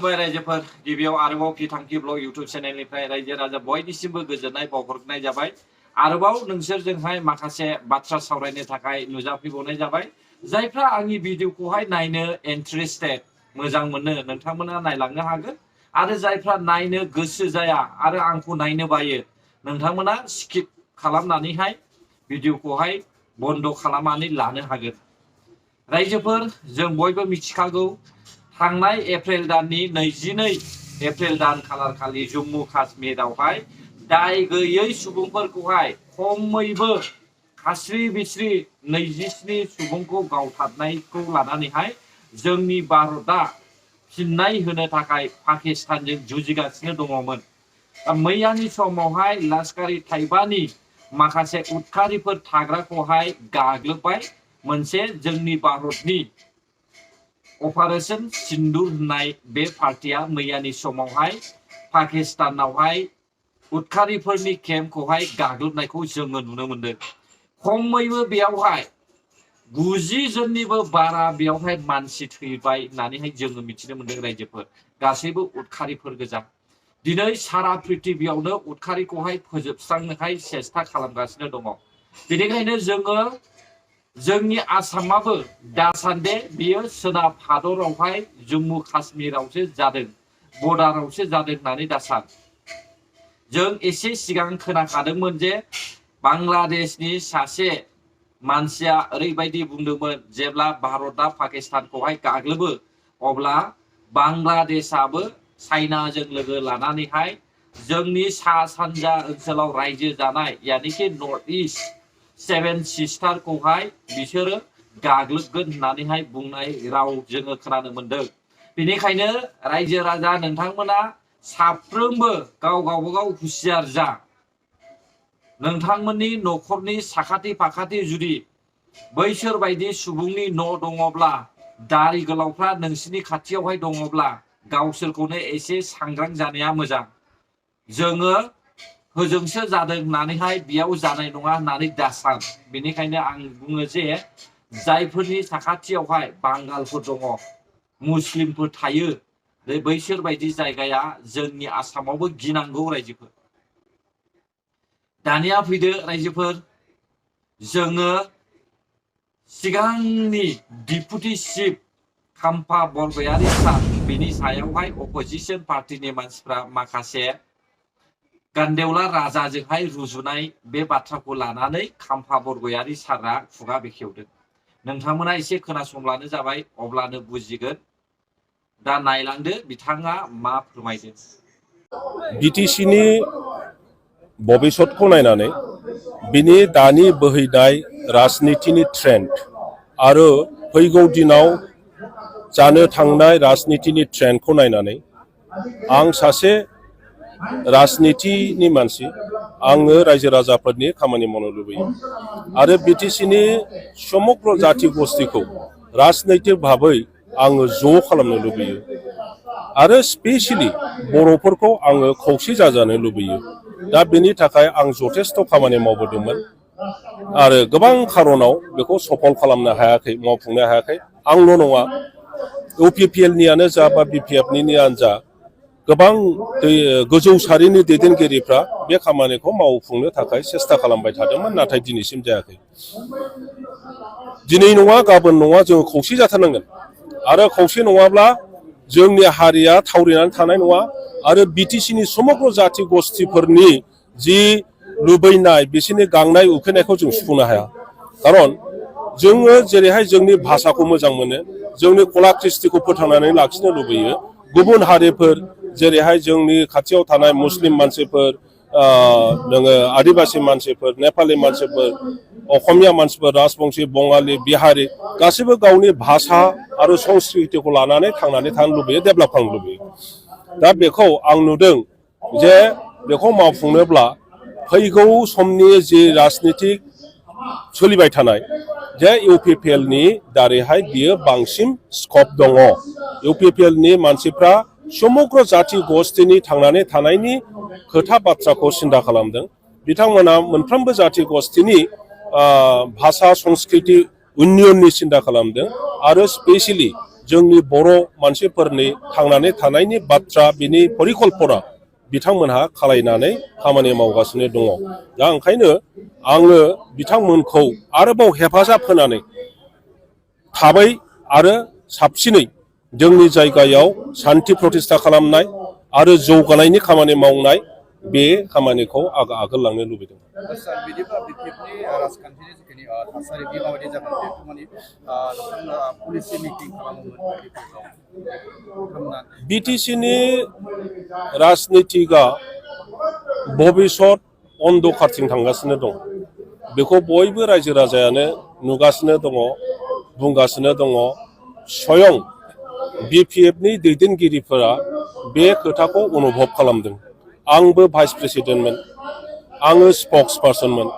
खुलुमबाय रायजोफोर गिबियाव आरोबाव फिथांखि ब्लग इउट्युब चेनेलनिफ्राय रायजो राजा बयनिसिमबो गोजोननाय बावहरनाय जाबाय। आरोबाव नोंसोरजोंहाय माखासे बाथ्रा सावरायनो थाखाय नुजाफैबावनाय जाबाय। जायफ्रा आंनि भिडिअखौहाय नायनो इन्टारेस्टेड मोजां मोनो नोंथांमोना नायलांनो हागोन आरो जायफ्रा नायनो गोसो जाया आरो आंखौ नायनो बायो नोंथांमोना स्किप खालामनानैहाय भिडिअखौहाय बन्द खालामनानै लानो हागोन। रायजोफोर जों बयबो मिथिखागौ थांनाय एप्रिल दाननि 22 एप्रिल दान खालार खालि जम्मु काश्मीरावहाय दाय गैयै सुबुंफोरखौहाय खमैबो खास्रि बिस्रि 27 सुबुंखौ गावथारनायखौ लानानैहाय जोंनि भारतआ फिननाय होनो थाखाय पाकिस्तानजों जुजिगासिनो दङमोन। मैयानि समावहाय लश्कर-ए तैयबानि माखासे उदखारिफोर थाग्राखौहाय गाग्लोबबाय मोनसे जोंनि भारतनि अपारेशन सिंदूर होननाय बे पार्टिया मैयानि समावहाय पाकिस्तानावहाय उदखारिफोरनि केम्पखौहाय गाग्लोबनायखौ जोङो नुनो मोनदों। खमैबो बेयावहाय 90 जननिबो बारा बेयावहाय मानसि थैबाय होननानैहाय जोङो मिथिनो मोनदों रायजोफोर। गासैबो उदखारिफोर गोजा। दिनै सारा पृथिबियावनो उदखारिखौहाय फोजोबस्रांनोहाय सेस्था खालामगासिनो दङ। बेनिखायनो जोङो जोंनि आसामाबो दासान्दे बियो सोनाब हादरावहाय जम्मु काश्मीरावसो जादों, बर्डारावसो जादों होननानै दासान। जों एसे सिगां खोनाखादोंमोन जे बांलादेशनि सासे मानसिया ओरैबायदि बुंदोंमोन जेब्ला भारतआ पाकिस्तानखौहाय गाग्लोबो अब्ला बांलादेशआबो चाइनाजों लोगो लानानैहाय जोंनि सा सानजा ओनसोलाव रायजो जानाय यानिखि नर्थ इस्ट 7 सिस्टारखौहाय बिसोरो गाग्लोबगोन होननानैहाय बुंनाय राव जोङो खोनानो मोनदों। बेनिखायनो रायजो राजा नोंथांमोना साफ्रोमबो गावबागाव हुसियार जा। नोंथांमोननि न'खरनि साखाथि फाखाथि जुदि बैसोर बायदि सुबुंनि न' दङब्ला दारि गोलावफ्रा नोंसिनि खाथियावहाय दङब्ला गावसोरखौनो एसे सांग्रां जानाया मोजां। जोङो होजोंसो जादों होननानैहाय बेयाव जानाय नङा होननानै दासान। बेनिखायनो आं बुङो जे जायफोरनि साखाथियावहाय बांगालफोर दङ, मुस्लिमफोर थायो, बैसोर बायदि जायगाया जोंनि आसामावबो गिनांगौ रायजोफोर। दानिया फैदो रायजोफोर, जोङो सिगांनि डिपुटि चिफ खाम्फा बरगयारी सार बेनि सायावहाय अपोजिशन पार्टिनि मानसिफ्रा माखासे गान्देवला राजाजोंहाय रुजुनाय बे बाथ्राखौ लानानै खाम्फा बरगयारी सारा खुगा बेखेवदों। नोंथांमोना एसे खोनासंब्लानो जाबाय, अब्लानो बुजिगोन। दा नायलांदो बिथाङा मा फोरमायदों। बिटिसिनि भबिष्यतखौ नायनानै बिनि दानि बोहैनाय राजनितिनि ट्रेन्ड आरो फैगौ दिनाव जानो थांनाय राजनितिनि ट्रेन्डखौ नायनानै आं सासे राजनितिनि मानसि, आङो रायजो राजाफोरनि खामानि मावनो लुबैयो आरो बिटिसिनि समग्र जाति गस्थिखौ राजनैतिक भाबै आङो ज' खालामनो लुबैयो आरो स्पेसियेलि बर'फोरखौ आङो खौसे जाजानो लुबैयो। दा बेनि थाखाय आं जथेस्थ' खामानि मावबोदोंमोन आरो गोबां खारनाव बेखौ सफल खालामनो हायाखै, मावफुंनो हायाखै। आंल' नङा, इउपिपिएलनियानो जा बा बिपिएफनियानो जा गोबां गोजौ सारिनि दैदेनगिरिफ्रा बे खामानिखौ मावफुंनो थाखाय सेस्था खालामबाय थादोंमोन, नाथाय दिनैसिम जायाखै। दिनै नङा गाबोन नङा जोङो खौसे जाथारनांगोन आरो खौसे नङाब्ला जोंनि हारिया थावरिनानै थानाय नङा आरो बिटिसिनि समग्र जाति गस्थिफोरनि जि लुबैनाय बिसोरनि गांनाय उखैनायखौ जों सुफुंनो हाया। खारन जोङो जेरैहाय जोंनि भाषाखौ मोजां मोनो, जोंनि कला कृष्टिखौ फोथांनानै लाखिनो लुबैयो, गुबुन हारिफोर जेरैहाय जोंनि खाथियाव थानाय मुस्लिम मानसिफोर, नोङो आदिबासि मानसिफोर, नेपालि मानसिफोर, असमिया मानसिफोर, राजबंशी, बंगालि, बिहारि गासैबो गावनि भाषा आरो संस्कृतिखौ लानानै थांनानै थानो लुबैयो, डेभेलप खालामनो लुबैयो। दा बेखौ आं नुदों जे बेखौ मावफुंनोब्ला फैगौ समनि जि राजनितिक सोलिबाय थानाय जे इउपिपिएलनि दारैहाय बियो बांसिन स्कप दङ। इउपिपिएलनि मानसिफ्रा समग्र जाति गस्थिनि थांनानै थानायनि खोथा बाथ्राखौ सिन्था खालामदों। बिथांमोना मोनफ्रोमबो जाति गस्थिनि भाषा संस्कृति उन्नयननि सिन्था खालामदों आरो स्पेसियेलि जोंनि बर' मानसिफोरनि थांनानै थानायनि बाथ्रा बिनि परिकल्पना बिथांमोनहा खालायनानै खामानि मावगासिनो दङ। दा ओंखायनो आङो बिथांमोनखौ आरोबाव हेफाजाब होनानै थाबै आरो साबसिनै जोंनि जायगायाव सान्थि प्रतिष्ठा खालामनाय आरो जौगानायनि खामानि मावनाय बे खामानिखौ आगोल लांनो लुबैदों। सार बिदिब्ला बिपिएफनि राजखान्थिनि जिखिनि थासारि बे माबायदि जागोन बेखौ माने नोंथांमोना पलिसि मिटिं खालामोमोन बिटिसिनि राजनितिकआ भबिष्यत अन्धकारथिं थांगासिनो दं। बेखौ बयबो रायजो राजायानो नुगासिनो दङ, बुंगासिनो दङ। स्वयं बिपिएफनि दैदेनगिरिफोरा बे खोथाखौ अनुभब खालामदों। आंबो भाइस प्रेसिडेन्टमोन, आङो स्पक्स पार्सनमोन।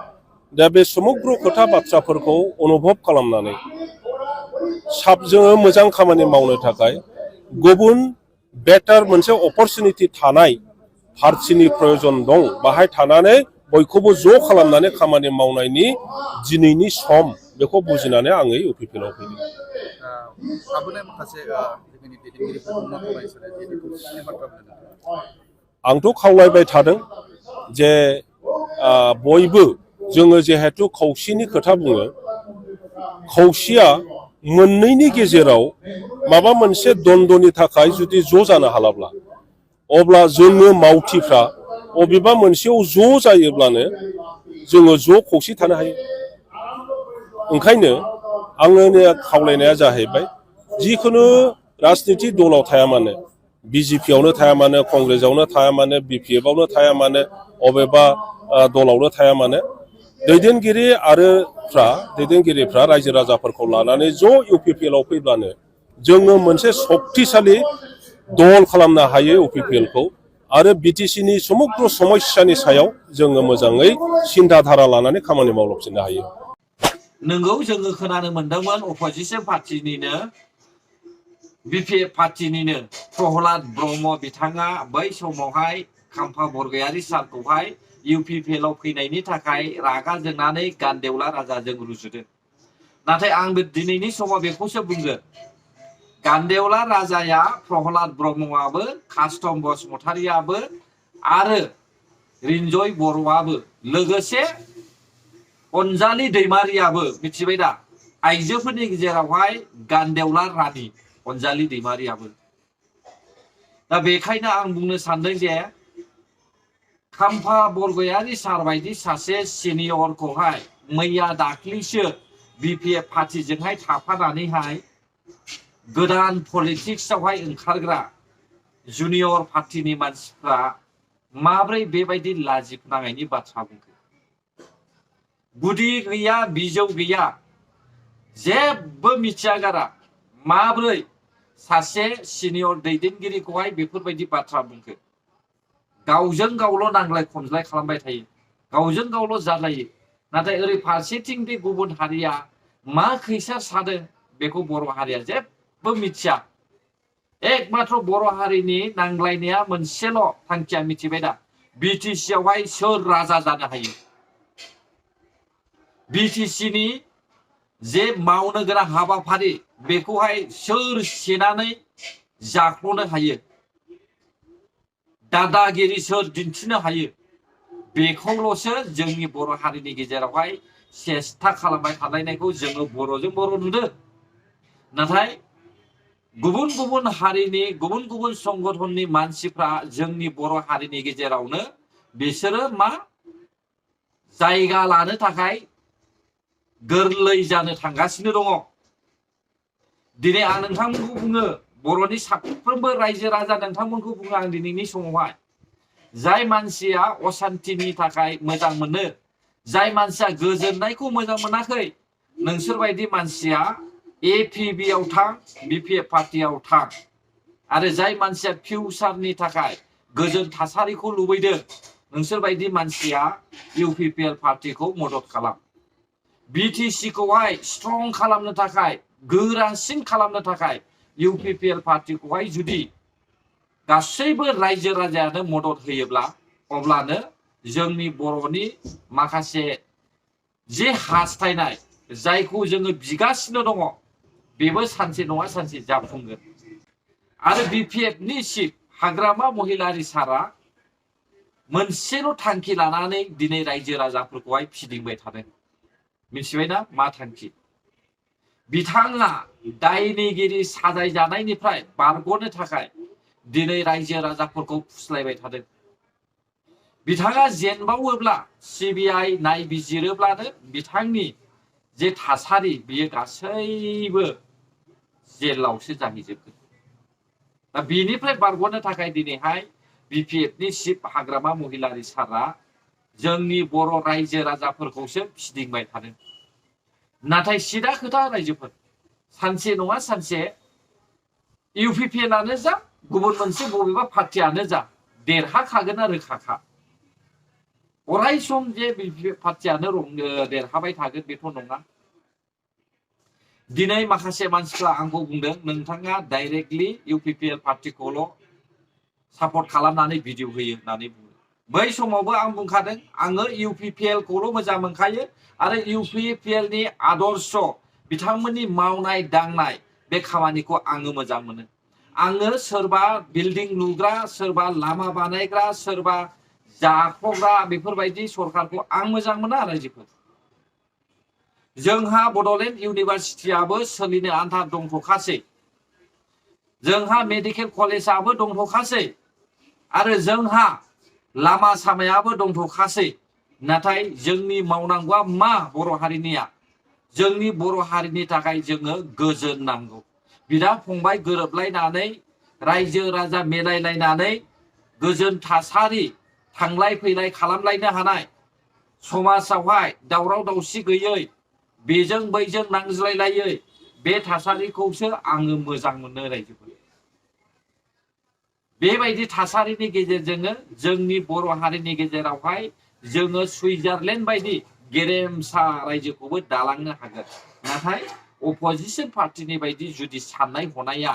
दा बे समग्र खोथा बाथ्राफोरखौ अनुभब खालामनानै जोङो मोजां खामानि मावनो थाखाय गुबुन बेटार मोनसे अपरचुनिटि थानाय पार्टिनि प्रयजन दं। बाहाय थानानै बयखौबो ज' खालामनानै खामानि मावनायनि दिनैनि सम बेखौ बुजिनानै आङो इउपिपिएलआव फैदों। आंथ' खावलायबाय थादों जे बयबो जोङो जिहेतु खौसेनि खोथा बुङो, खौसेया मोननैनि गेजेराव माबा मोनसे द्वन्द्वनि थाखाय जुदि ज' जानो हालाब्ला अब्ला जोङो मावथिफ्रा अबेबा मोनसेयाव ज' जायोब्लानो जोङो ज' खौसे थानो हायो। ओंखायनो आंनि खावलायनाया जाहैबाय जिखुनु राजनितिक दलाव थाया मानो, बिजेपियावनो थाया मानो, कंग्रेसआवनो थाया मानो, बिपिएफआवनो थाया मानो, अबेबा दलावनो थाया मानो, दैदेनगिरिफ्रा रायजो राजाफोरखौ लानानै ज' इउपिपिएलआव फैब्लानो जोङो मोनसे सक्तिशालि दल खालामनो हायो इउपिपिएलखौ। आरो बिटिसिनि समग्र समस्यानि सायाव जोङो मोजाङै सिन्था धारा लानानै खामानि मावलांफिननो हायो। नोंगौ जोङो खोनानो मोनदोंमोन अपोजिसन पार्टिनिनो बिपिएफ पार्टिनिनो प्रहलाद ब्रह्म बिथाङा बै समावहाय खाम्फा बरगयारी सारखौहाय इउपिपिएलआव फैनायनि थाखाय रागा जोंनानै गानदेवला राजाजों रुजुदों। नाथाय आं दिनैनि समाव बेखौसो बुंगोन, गानदेवला राजाया प्रहलाद ब्रह्मआबो, कास्टम बसुमतारियाबो आरो रिन्जय बर'आबो लोगोसे अनजालि दैमारियाबो, मिथिबाय दा, आइजोफोरनि गेजेरावहाय गानदेवला रानि अनजालि दैमारियाबो। दा बेखायनो आं बुंनो सानदों जे खाम्फा बरगयारी सार बायदि सासे सिनियरखौहाय मैया दाख्लैसो बिपिएफ पार्टिजोंहाय थाफानानैहाय गोदान पलिटिक्सआवहाय ओंखारग्रा जुनियर पार्टिनि मानसिफ्रा माब्रै बेबायदि लाजिनांनायनि बाथ्रा बुंखो? गुदि गैया, बिजौ गैया, जेबो मिथिया गारा माब्रै सासे सिनियर दैदेनगिरिखौहाय बेफोरबायदि बाथ्रा बुंखो? गावजों गावल' नांलाय खमज्लाय खालामबाय थायो, गावजों गावल' जालायो। नाथाय ओरै फारसेथिं बे गुबुन हारिया मा खैसार सादों बेखौ बर' हारिया जेबो मिथिया। एकमात्र बर' हारिनि नांलायनाया मोनसेल' थांखिया, मिथिबाय दा, बिटिसिआवहाय सोर राजा जानो हायो, बिटिसिनि जे मावनो गोनां हाबाफारि बेखौहाय सोर सेनानै जाख्ल'नो हायो, दादागिरि सोर दिन्थिनो हायो, बेखौल'सो जोंनि बर' हारिनि गेजेरावहाय सेस्था खालामबाय थानायखौ जोङो बर'जों बर' नुदों। नाथाय गुबुन गुबुन हारिनि गुबुन गुबुन संगठननि मानसिफ्रा जोंनि बर' हारिनि गेजेरावनो बिसोरो मा जायगा लानो थाखाय गोरलै जानो थांगासिनो दङ। दिनै आं नोंथांमोनखौ बुङो, बर'नि साफ्रोमबो रायजो राजा नोंथांमोनखौ बुङो आं दिनैनि समावहाय, जाय मानसिया असान्तिनि थाखाय मोजां मोनो, जाय मानसिया गोजोननायखौ मोजां मोनाखै, नोंसोरबायदि मानसिया एपिबिआव थां, बिपिएफ पार्टियाव थां। आरो जाय मानसिया फिउचारनि थाखाय गोजोन थासारिखौ लुबैदों, नोंसोरबायदि मानसिया इउपिपिएल पार्टिखौ मदद खालाम। बिटिसिखौहाय स्ट्रं खालामनो थाखाय, गोरासिन खालामनो थाखाय इउपिपिएल पार्टिखौहाय जुदि गासैबो रायजो राजायानो मदद होयोब्ला अब्लानो जोंनि बर'नि माखासे जे हास्थायनाय, जायखौ जोङो बिगासिनो दङ, बेबो सानसे नङा सानसे जाफुंगोन। आरो BPF नि चिफ हाग्रामा महिलारि सारा मोनसेल' थांखि लानानै दिनै रायजो राजाफोरखौहाय फिदिंबाय थादों। मिथिबायना मा थांखि? बिथाङा दायनिगिरि साजाय जानायनिफ्राय बारग'नो थाखाय दिनै रायजो राजाफोरखौ फुस्लायबाय थादों। बिथाङा जेनबावोब्ला CBI नायबिजिरोब्लानो बिथांनि जे थासारि बियो गासैबो जेलावसो जाहैजोबगोन। दा बेनिफ्राय बारग'नो थाखाय दिनैहाय BPF नि चिफ हाग्रामा महिलारि सारा जोंनि बर' रायजो राजाफोरखौसो फिदिंबाय थादों। नाथाय सिदा खोथा रायजोफोर, सानसे नङा सानसे UPPLआनो जा गुबुन मोनसे बबेबा पार्टियानो जा देरहाखागोना रोखाखा। अराय सम जे BPF पार्टियानो देरहाबाय थागोन बेथ' नङा। दिनै माखासे मानसिफ्रा आंखौ बुंदों नोंथाङा डाइरेक्टलि UPPL पार्टिखौल' सापर्ट खालामनानै भिडिअ होयो होननानै बुङो। बै समावबो आं बुंखादों आङो UPPL खौल' मोजां मोनखायो आरो UPPL नि आदर्श बिथांमोननि मावनाय दांनाय बे खामानिखौ आङो मोजां मोनो। आङो सोरबा बिल्डिं लुग्रा, सोरबा लामा बानायग्रा, सोरबा जाख'ग्रा बेफोरबायदि सरखारखौ आं मोजां मोना रायजोफोर। जोंहा बड'लेण्ड इउनिभारसिटियाबो सोलिनो आन्था दंथ'खासै। जोंहा मेडिकेल कलेजाबो दंथ'खासै आरो जोंहा लामा सामायाबो दंथ'खासै। नाथाय जोंनि मावनांगौआ मा बर' हारिनिया? जोंनि बर' हारिनि थाखाय जोङो गोजोन नांगौ। बिदा फंबाय गोरोबलायनानै रायजो राजा मिलायलायनानै गोजोन थासारि थांलाय फैलाय खालामलायनो हानाय, समाजावहाय दावराव दावसि गैयै, बेजों बैजों नांज्लायलायै बे थासारिखौसो आङो मोजां मोनो रायजोफोर। बेबायदि थासारिनि गेजेरजोंनो जोंनि बर' हारिनि गेजेरावहाय जोङो सुइजारलेण्ड बायदि गेरेमसा रायजोखौबो दालांनो हागोन। नाथाय अपोजिशन पार्टिनि बायदि जुदि साननाय हनाया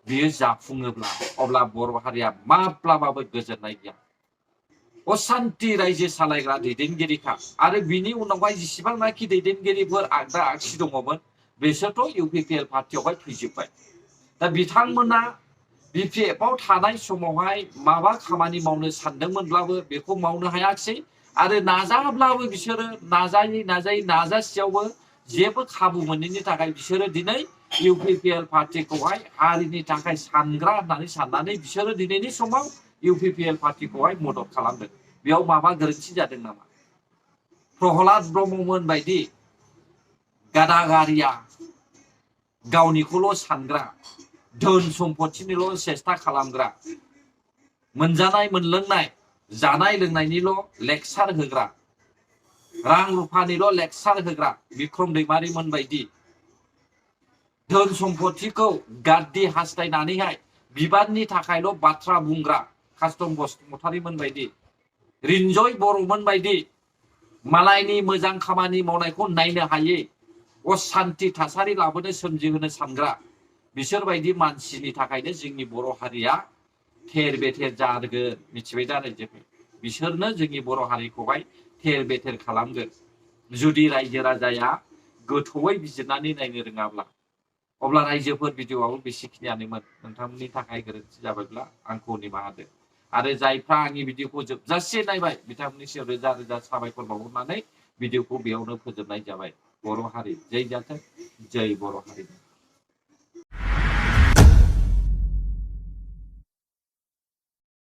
बेयो जाफुङोब्ला अब्ला बर' हारिया माब्लाबाबो गोजोननाय गैया। असान्ति रायजो सालायग्रा दैदेनगिरिखा आरो बिनि उनावहाय जेसेबांनाखि दैदेनगिरिफोर आगदा आगसि दङमोन बिसोरथ' UPPL पार्टियावहाय फैजोब्बाय। दा बिथांमोना BPF आव थानाय समावहाय माबा खामानि मावनो सानदोंमोनब्लाबो बेखौ मावनो हायाखिसै आरो नाजाब्लाबो बिसोरो नाजायै नाजासेयावबो जेबो खाबु मोनैनि थाखाय बिसोरो दिनै UPPL पार्टिखौहाय हारिनि थाखाय सानग्रा होननानै साननानै बिसोरो दिनैनि समाव UPPL पार्टिखौहाय मदद खालामदों। बेयाव माबा गोरोन्थि जादों नामा? प्रहलाद ब्रह्ममोन बायदि गादागारिया गावनिखौल' सानग्रा, धोन सम्पतिनिल' सेस्था खालामग्रा, मोनजानाय मोनलोंनाय जानाय लोंनायनिल' लेक्सार होग्रा, रां रुफानिल' लेक्सार होग्रा बिक्रम दैमारिमोन बायदि धोन सम्पतिखौ गाद्दि हास्थायनानैहाय बिबारनि थाखायल' बाथ्रा बुंग्रा कास्टम बसुमतारीमोन बायदि, रिन्जय बर'मोन बायदि मालायनि मोजां खामानि मावनायखौ नायनो हायै असान्ति थासारि लाबोनो सोमजिहोनो सानग्रा बिसोरबायदि मानसिनि थाखायनो जोंनि बर' हारिया थेर बेथेर जागोन। मिथिबाय दा रायजोफोर? बिसोरनो जोंनि बर' हारिखौहाय थेर बेथेर खालामगोन जुदि रायजो राजाया गोथौयै बिजिरनानै नायनो रोङाब्ला। अब्ला रायजोफोर भिडिअआबो बेसेखिनियानोमोन। नोंथांमोननि थाखाय गोरोन्थि जाबायब्ला आंखौ निमाहा हो। आरो जायफ्रा आंनि भिडिअखौ जोबजासे नायबाय बिथांमोननिसिम रोजा रोजा साबायखर बावहरनानै भिडिअखौ बेयावनो फोजोबनाय जाबाय। बर' हारि जै जाथों, जै बर' हारि।